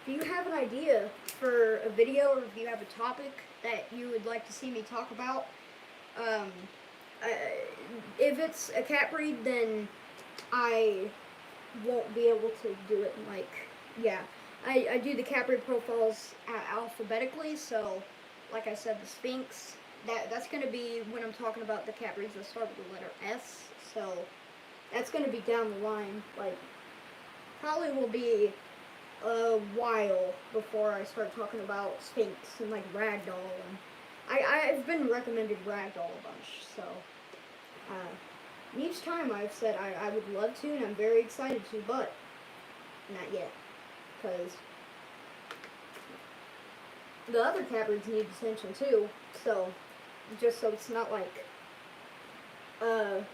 if you have an idea for a video, or if you have a topic that you would like to see me talk about, if it's a cat breed, then I won't be able to do it I do the cat breed profiles alphabetically, so like I said, the Sphinx, that's going to be when I'm talking about the cat breeds that start with the letter S, so that's going to be down the line. Like, probably will be a while before I start talking about Sphinx and like Ragdoll, and I've been recommended Ragdoll a bunch, so each time I've said I would love to, and I'm very excited to, but not yet, because the other cat breeds need attention too, so just so it's not like a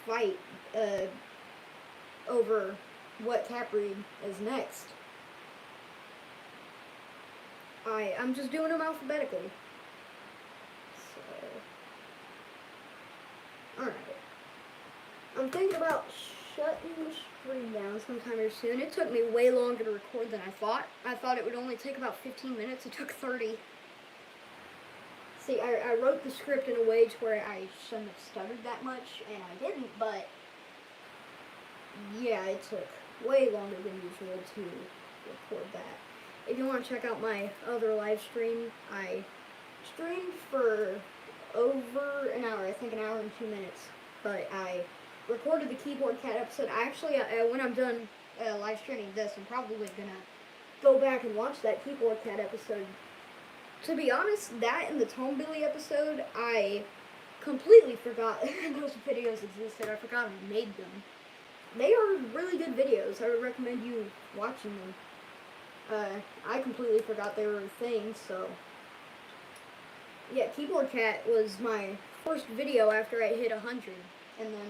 fight over what cat breed is next. I'm just doing them alphabetically. So, alright. I'm thinking about shutting the stream down sometime here soon. It took me way longer to record than I thought. I thought it would only take about 15 minutes. It took 30. See, I wrote the script in a way to where I shouldn't have stuttered that much, and I didn't, but yeah, it took way longer than usual to record that. If you want to check out my other live stream, I streamed for over an hour, I think an hour and 2 minutes, but I recorded the Keyboard Cat episode. I actually, when I'm done live streaming this, I'm probably gonna go back and watch that Keyboard Cat episode. To be honest, that and the Tone Billy episode, I completely forgot those videos existed. I forgot I made them. They are really good videos. I would recommend you watching them. I completely forgot they were a thing, so yeah, Keyboard Cat was my first video after I hit 100, and then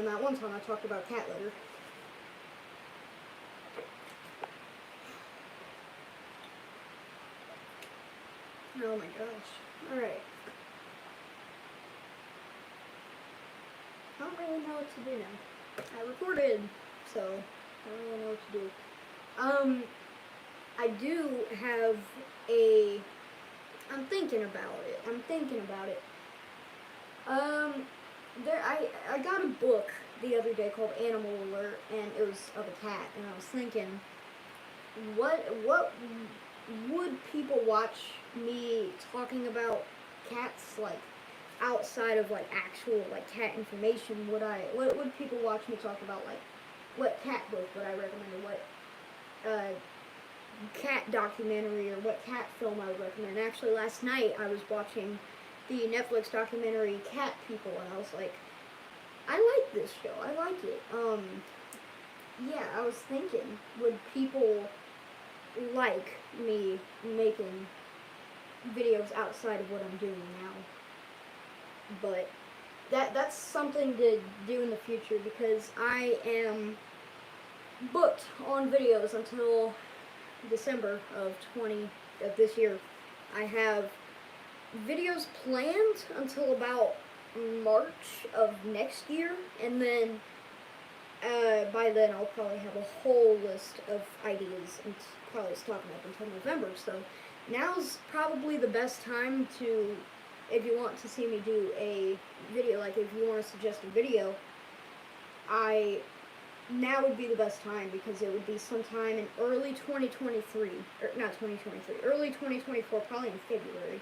that one time I talked about cat litter. Oh my gosh. Alright. I don't really know what to do now. I recorded, so I don't really know what to do. I do have I'm thinking about it. I got a book the other day called Animal Alert, and it was of a cat, and I was thinking, what would people watch me talking about cats, like, outside of, like, actual, like, cat information? What would people watch me talk about, like, what cat book would I recommend, or what cat documentary, or what cat film I would recommend? And actually, last night I was watching the Netflix documentary Cat People, and I was like, I like this show, I like it. Yeah, I was thinking, would people like me making videos outside of what I'm doing now? But that's something to do in the future, because I am booked on videos until December of this year. I have videos planned until about March of next year, and then by then I'll probably have a whole list of ideas and probably stop up until November. So now's probably the best time to, if you want to see me do a video, like if you want to suggest a video, now would be the best time, because it would be sometime in early 2023, or not 2023, early 2024, probably in February.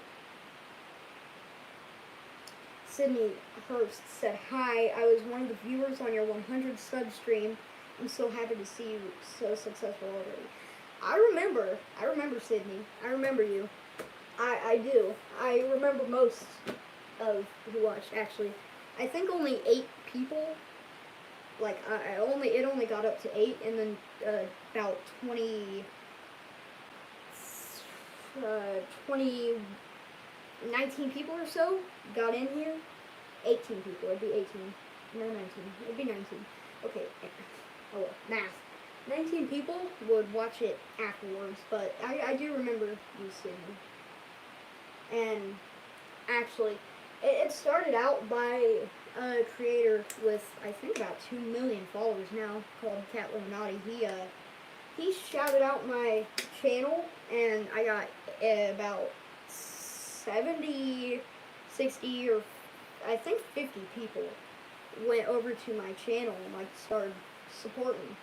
Sydney Hurst said, "Hi, I was one of the viewers on your 100 sub stream. I'm so happy to see you so successful already." I remember Sydney. I remember you. I do. I remember most of who watched, actually. I think only 8 people. Like, it only got up to 8, and then about 19 people or so got in here. 18 people. It'd be 18. No, 19. It'd be 19. Okay. Oh, well, math. 19 people would watch it afterwards, but I do remember you, Sydney. And actually, it started out by a creator with, I think, about 2 million followers now, called Cat Illuminati. He shouted out my channel, and I got about 70, 60, or I think 50 people went over to my channel and like started supporting.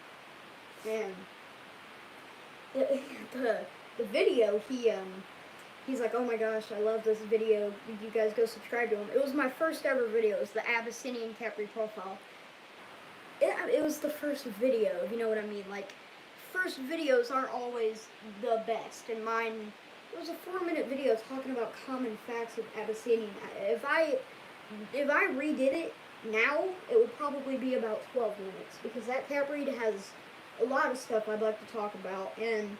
And the video, he's like, "Oh my gosh, I love this video. You guys go subscribe to him." It was my first ever video. It was the Abyssinian Cat Breed profile. it was the first video, if you know what I mean. Like, first videos aren't always the best, and mine, it was a 4-minute video talking about common facts of Abyssinian. If I redid it now, it would probably be about 12 minutes, because that cat breed has a lot of stuff I'd like to talk about, and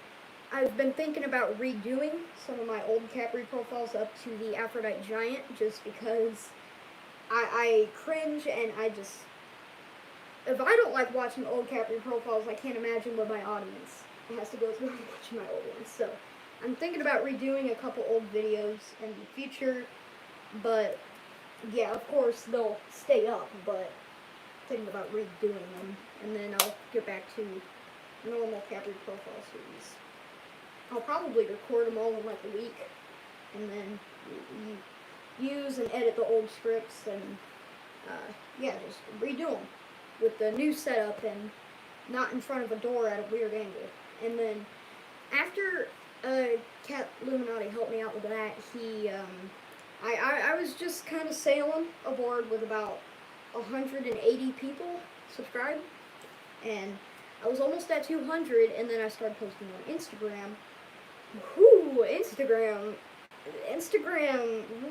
I've been thinking about redoing some of my old cat breed profiles up to the Aphrodite Giant, just because I cringe, and if I don't like watching old cat breed profiles, I can't imagine what my audience has to go through watching my old ones. So I'm thinking about redoing a couple old videos in the future, but yeah, of course they'll stay up, but thinking about redoing them, and then I'll get back to normal cat breed profile series. I'll probably record them all in like a week, and then use and edit the old scripts, and yeah, just redo them with the new setup and not in front of a door at a weird angle. And then after Cat Illuminati helped me out with that, I was just kind of sailing aboard with about 180 people subscribed, and I was almost at 200, and then I started posting on Instagram. Whoo, Instagram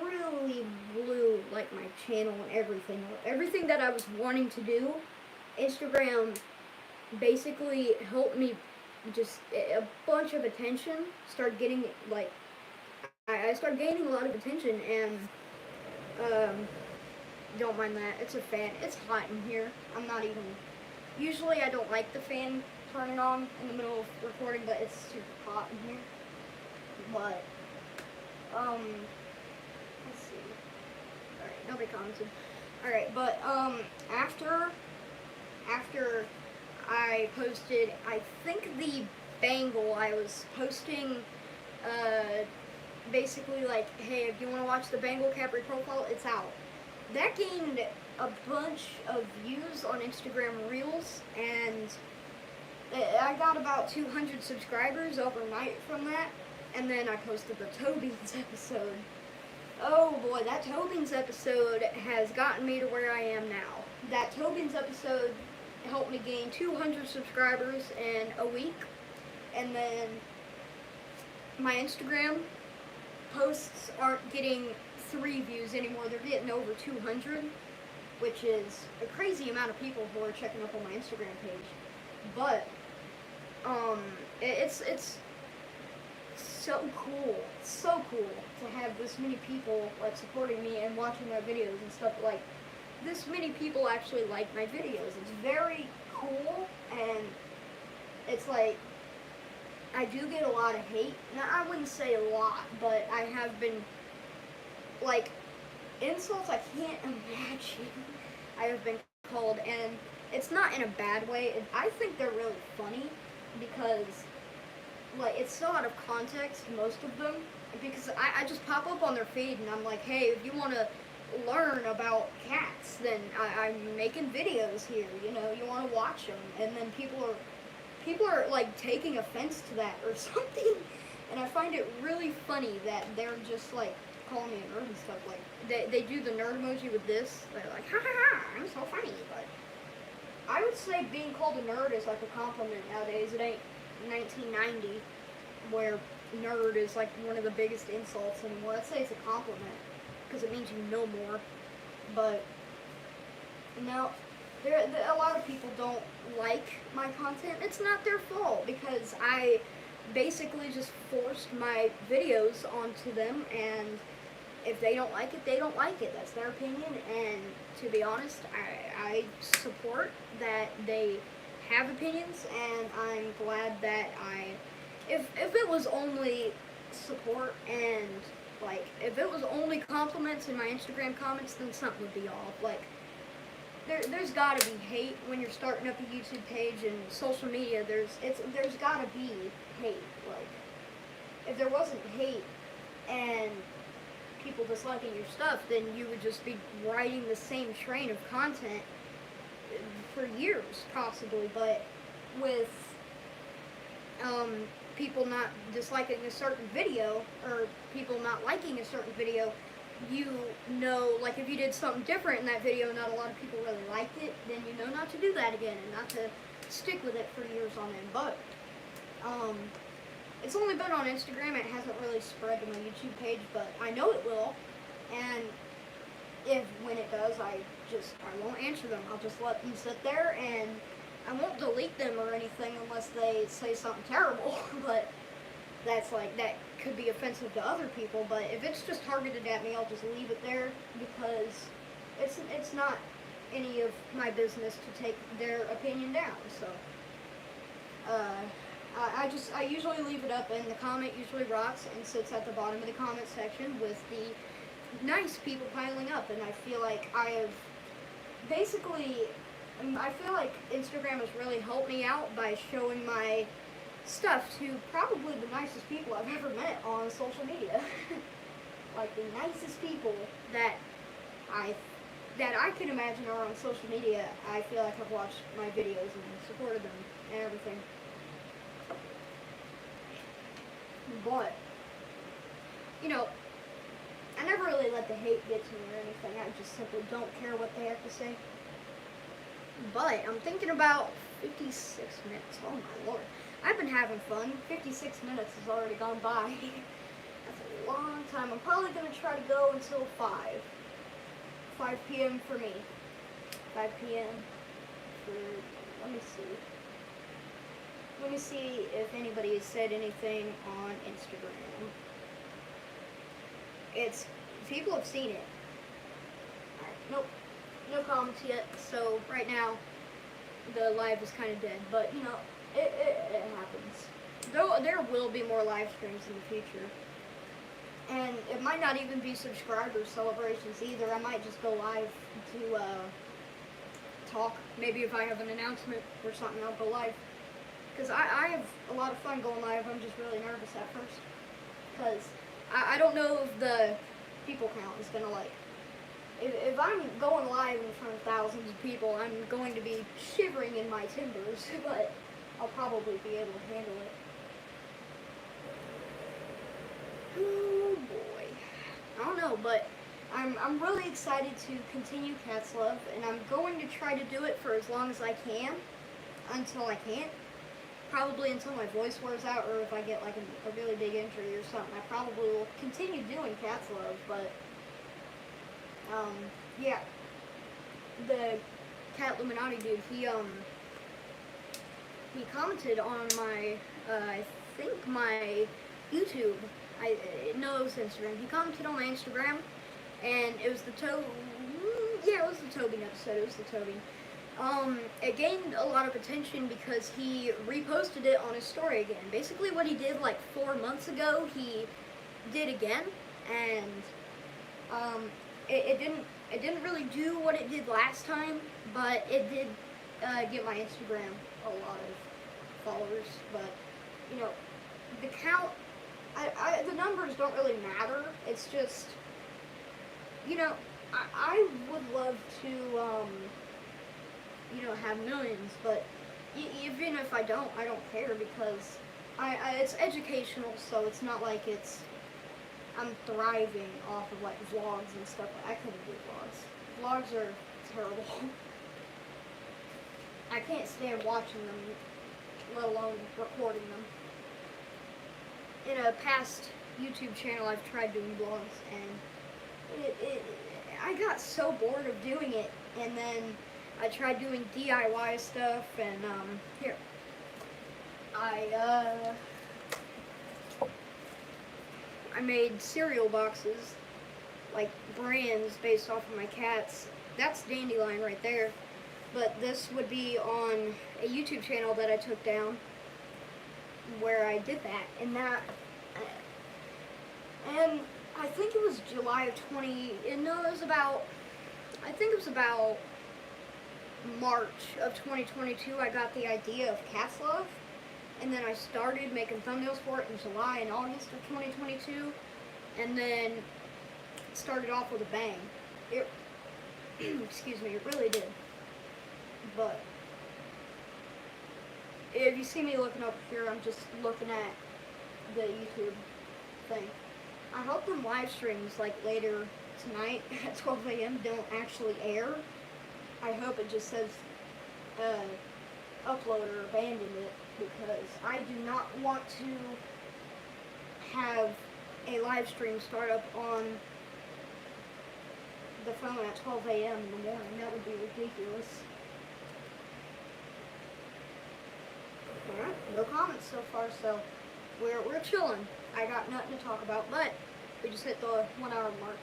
really blew like my channel and everything. Everything that I was wanting to do, Instagram basically helped me just a bunch of attention. Start getting like I started gaining a lot of attention, and don't mind that. It's a fan. It's hot in here. I'm not even. Usually I don't like the fan turning on in the middle of recording, but it's super hot in here. But let's see. Alright, nobody commented. Alright, but after I posted, I think the bangle, I was posting basically like, hey, if you want to watch the bangle cat breed profile, it's out. That gained a bunch of views on Instagram Reels, and I got about 200 subscribers overnight from that. And then I posted the Toe Beans episode. Oh boy, that Toe Beans episode has gotten me to where I am now. That Toe Beans episode helped me gain 200 subscribers in a week. And then my Instagram posts aren't getting 3 views anymore. They're getting over 200, which is a crazy amount of people who are checking up on my Instagram page. But it's so cool to have this many people like supporting me and watching my videos and stuff. Like, this many people actually like my videos. It's very cool, and it's like, I do get a lot of hate. Now, I wouldn't say a lot, but I have been, like, insults I can't imagine I have been called, and it's not in a bad way. I think they're really funny, because like, it's so out of context, most of them, because I just pop up on their feed and I'm like, hey, if you want to learn about cats, then I'm making videos here, you know, you want to watch them, and then people are like taking offense to that or something, and I find it really funny that they're just like calling me a nerd and stuff. Like, they do the nerd emoji with this, they're like, ha ha ha, I'm so funny. But I would say being called a nerd is like a compliment nowadays. It ain't 1990, where nerd is like one of the biggest insults anymore. I'd say it's a compliment, because it means you know more. But now, a lot of people don't like my content. It's not their fault, because I basically just forced my videos onto them, and if they don't like it, they don't like it. That's their opinion, and to be honest, I support that they have opinions, and I'm glad that if it was only support and, like, if it was only compliments in my Instagram comments, then something would be off. Like, there's gotta be hate when you're starting up a YouTube page and social media. There's gotta be hate. Like, if there wasn't hate and people disliking your stuff, then you would just be writing the same train of content for years, possibly. But with people not disliking a certain video, or people not liking a certain video, you know, like if you did something different in that video and not a lot of people really liked it, then you know not to do that again and not to stick with it for years on end. But it's only been on Instagram. It hasn't really spread to my YouTube page, but I know it will. And when it does, I won't answer them. I'll just let them sit there, and I won't delete them or anything unless they say something terrible. But that could be offensive to other people. But if it's just targeted at me, I'll just leave it there, because it's not any of my business to take their opinion down. So I usually leave it up, and the comment usually rots and sits at the bottom of the comment section with the nice people piling up. And I feel like I feel like Instagram has really helped me out by showing my stuff to probably the nicest people I've ever met on social media. Like the nicest people that I can imagine are on social media. I feel like I've watched my videos and supported them and everything. But, you know, I never really let the hate get to me or anything. I just simply don't care what they have to say. But I'm thinking about 56 minutes. Oh my lord. I've been having fun. 56 minutes has already gone by. That's a long time. I'm probably going to try to go until 5 p.m. for me. 5 p.m. for, let me see if anybody has said anything on Instagram. People have seen it. Alright, nope. No comments yet. So right now, the live is kind of dead. But, you know, it happens. There will be more live streams in the future. And it might not even be subscriber celebrations either. I might just go live to talk. Maybe if I have an announcement or something, I'll go live. Because I have a lot of fun going live. I'm just really nervous at first. Because I don't know if the people count is going to if I'm going live in front of thousands of people, I'm going to be shivering in my timbers. But I'll probably be able to handle it. Oh boy. I don't know, but I'm really excited to continue Cat's Love, and I'm going to try to do it for as long as I can, until I can't. Probably until my voice wears out, or if I get like a really big injury or something. I probably will continue doing Cat's Love, but yeah. The Cat Illuminati dude, he commented on my, I think my YouTube. No, it was Instagram. He commented on my Instagram, and it was the it was the Tobin episode. It was the Tobin. It gained a lot of attention because he reposted it on his story again. Basically, what he did like 4 months ago, he did again, and it didn't really do what it did last time, but it did get my Instagram a lot of followers. But you know, the count. The numbers don't really matter. It's just, you know, I would love to, you know, have millions, but even if I don't care, because it's educational, so it's not like I'm thriving off of like vlogs and stuff. I couldn't do vlogs. Vlogs are terrible. I can't stand watching them, let alone recording them. In a past YouTube channel, I've tried doing vlogs, and I got so bored of doing it, and then I tried doing DIY stuff, and here, I made cereal boxes, like brands based off of my cats. That's Dandelion right there, but this would be on a YouTube channel that I took down, where I did that, and I think it was July of I think it was about March of 2022, I got the idea of Cat's Love, and then I started making thumbnails for it in July and August of 2022, and then it started off with a bang. It, excuse me, it really did. But if you see me looking up here, I'm just looking at the YouTube thing. I hope them live streams like later tonight at 12 a.m. don't actually air. I hope it just says upload or abandon it, because I do not want to have a live stream start up on the phone at 12 a.m. in the morning. That would be ridiculous. Alright, no comments so far, so we're chilling. I got nothing to talk about, but we just hit the 1 hour mark.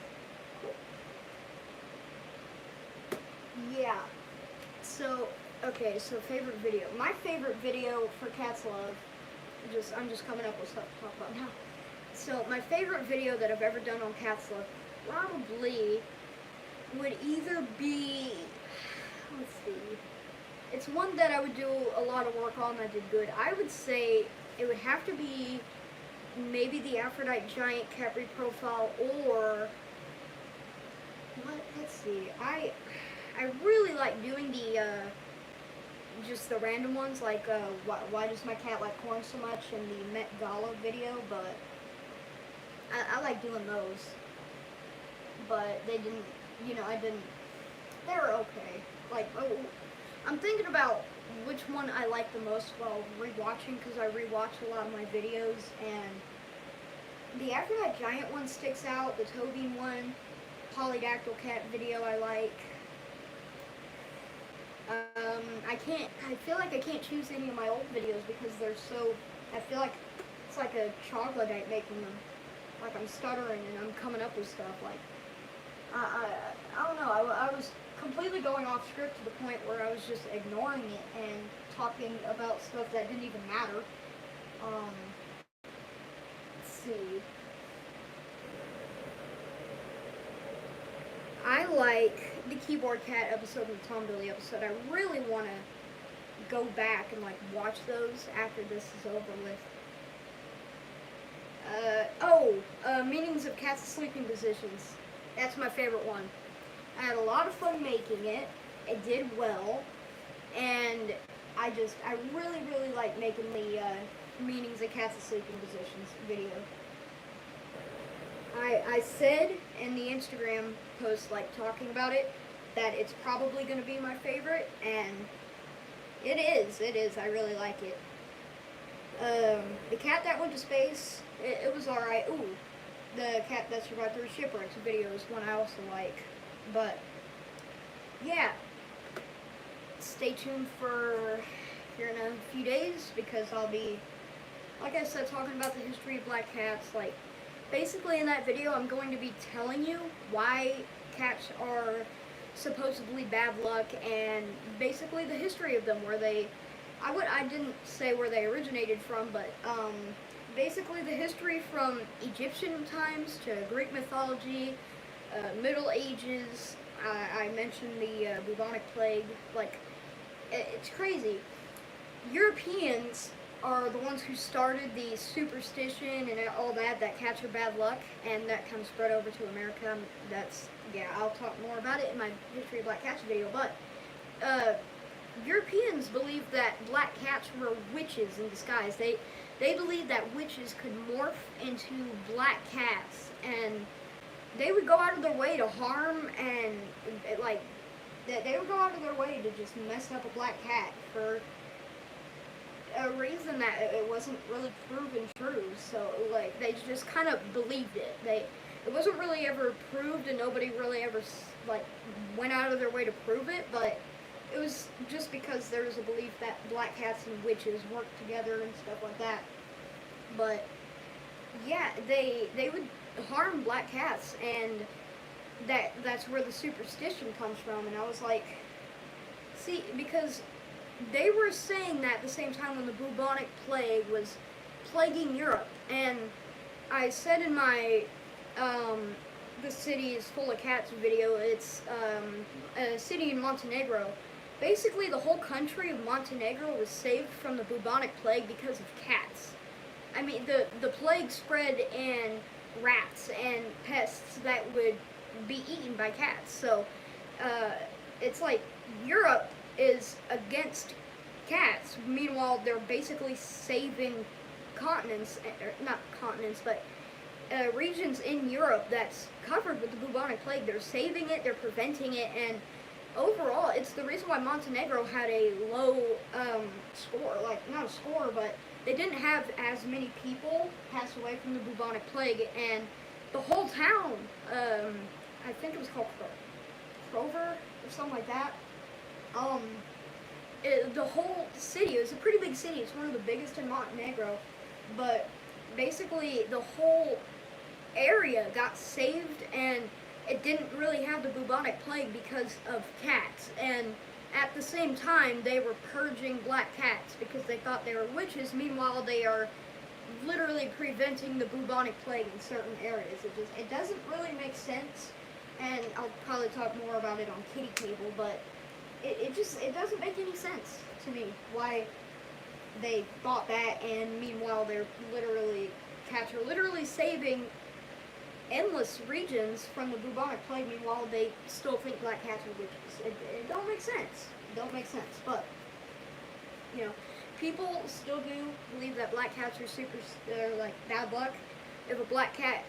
Cool. Yeah. So, okay, so favorite video. My favorite video for Cat's Love, I'm just coming up with stuff to talk about now. So, my favorite video that I've ever done on Cat's Love probably would either be, let's see, it's one that I would do a lot of work on that did good. I would say it would have to be maybe the Aphrodite Giant cat profile, or let's see, I really like doing the just the random ones, like why does my cat like corn so much, and the Met Gala video, but I like doing those, but they didn't, they were okay. Like, I'm thinking about which one I like the most while rewatching, because I rewatch a lot of my videos, and the Aphrodite Giant one sticks out, the Toby one, Polydactyl cat video I like. I feel like I can't choose any of my old videos because they're so, I feel like it's like a troglodyte making them. Like I'm stuttering and I'm coming up with stuff, like, I don't know, I was completely going off script to the point where I was just ignoring it and talking about stuff that didn't even matter. Let's see. I like the Keyboard Cat episode and the Tom Billy episode. I really want to go back and like watch those after this is over with. Meanings of cats' sleeping positions. That's my favorite one. I had a lot of fun making it. It did well, and I really, really like making the meanings of cats' sleeping positions video. I said in the Instagram post, like talking about it, that it's probably going to be my favorite, and it is. I really like it. The cat that went to space, it was alright. Ooh, the cat that survived through shipwrecks video is one I also like. But, yeah, stay tuned for here in a few days, because I'll be, like I said, talking about the history of black cats. Like, basically in that video, I'm going to be telling you why cats are supposedly bad luck, and basically the history of them, where they, I didn't say where they originated from, but basically the history from Egyptian times to Greek mythology, Middle Ages. I mentioned the bubonic plague. Like, it's crazy. Europeans are the ones who started the superstition and all that cats are bad luck, and that kind of spread over to America. I'll talk more about it in my History of Black Cats video, but Europeans believed that black cats were witches in disguise. They believed that witches could morph into black cats, and they would go out of their way to harm, and they would go out of their way to just mess up a black cat for a reason that it wasn't really proven true. So like they just kind of believed it. It wasn't really ever proved, and nobody really ever like went out of their way to prove it, but it was just because there was a belief that black cats and witches worked together and stuff like that. But yeah, they would harm black cats, and that's where the superstition comes from. And I was like, see, because they were saying that at the same time when the bubonic plague was plaguing Europe, and I said in my the city is full of cats video, it's a city in Montenegro. Basically the whole country of Montenegro was saved from the bubonic plague because of cats. I mean, the plague spread in rats and pests that would be eaten by cats. So it's like Europe is against cats. Meanwhile, they're basically saving continents, or not continents, but regions in Europe that's covered with the bubonic plague. They're saving it, they're preventing it, and overall, it's the reason why Montenegro had a low score. Like, not a score, but they didn't have as many people pass away from the bubonic plague, and the whole town, I think it was called Krover or something like that. The whole city, it was a pretty big city. It's one of the biggest in Montenegro, but basically the whole area got saved, and it didn't really have the bubonic plague because of cats. And at the same time, they were purging black cats because they thought they were witches. Meanwhile, they are literally preventing the bubonic plague in certain areas. It doesn't really make sense, and I'll probably talk more about it on Kitty Cable, but it doesn't make any sense to me why they thought that, and meanwhile cats are literally saving endless regions from the bubonic plague. Meanwhile, they still think black cats are witches. It don't make sense. It don't make sense. But you know, people still do believe that black cats are like bad luck. If a black cat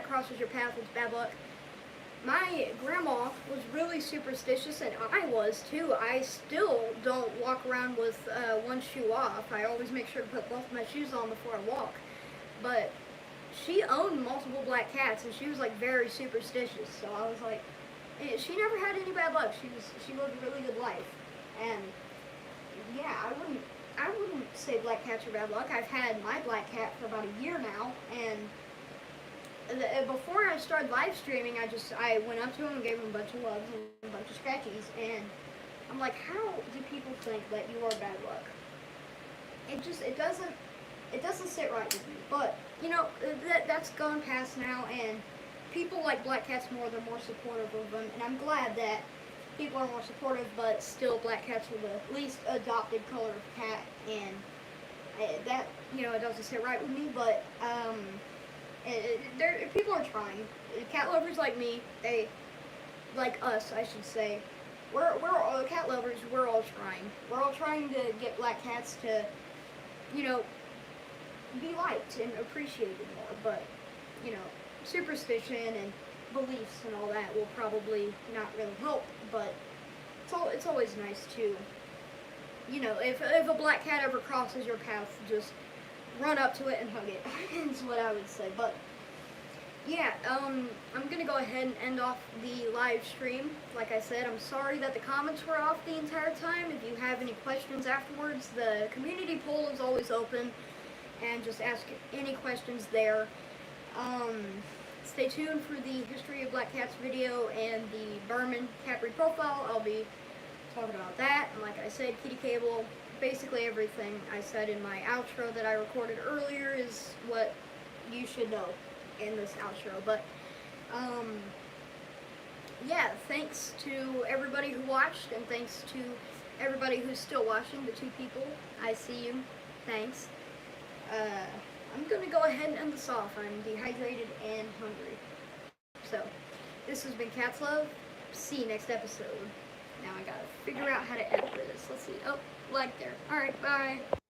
crosses your path, it's bad luck. My grandma was really superstitious, and I was too. I still don't walk around with one shoe off. I always make sure to put both my shoes on before I walk. But she owned multiple black cats, and she was like very superstitious. So I was like, she never had any bad luck. She lived a really good life, and yeah, I wouldn't say black cats are bad luck. I've had my black cat for about a year now, and before I started live streaming, I went up to him and gave him a bunch of loves and a bunch of scratchies, and I'm like, how do people think that you are bad luck? It doesn't sit right with me. But you know, that's gone past now, and people like black cats more. They're more supportive of them, and I'm glad that people are more supportive. But still, black cats are the least adopted color of cat, and that, you know, it doesn't sit right with me. But people are trying. Cat lovers like me, they like us, I should say. We're all cat lovers. We're all trying. We're all trying to get black cats to, you know, be liked and appreciated more. But you know, superstition and beliefs and all that will probably not really help. But it's always nice to, you know, if a black cat ever crosses your path, just run up to it and hug it. Is what I would say. But yeah, I'm gonna go ahead and end off the live stream. Like I said, I'm sorry that the comments were off the entire time. If you have any questions afterwards, the community poll is always open, and just ask any questions there. Stay tuned for the History of Black Cats video and the Berman cat breed profile. I'll be talking about that, and like I said, Kitty Cable. Basically everything I said in my outro that I recorded earlier is what you should know in this outro. But yeah, thanks to everybody who watched, and thanks to everybody who's still watching, the 2 people. I see you. Thanks. I'm gonna go ahead and end this off. I'm dehydrated and hungry. So, this has been Cat's Love. See you next episode. Now I gotta figure out how to edit this. Let's see. Oh, like there. Alright, bye.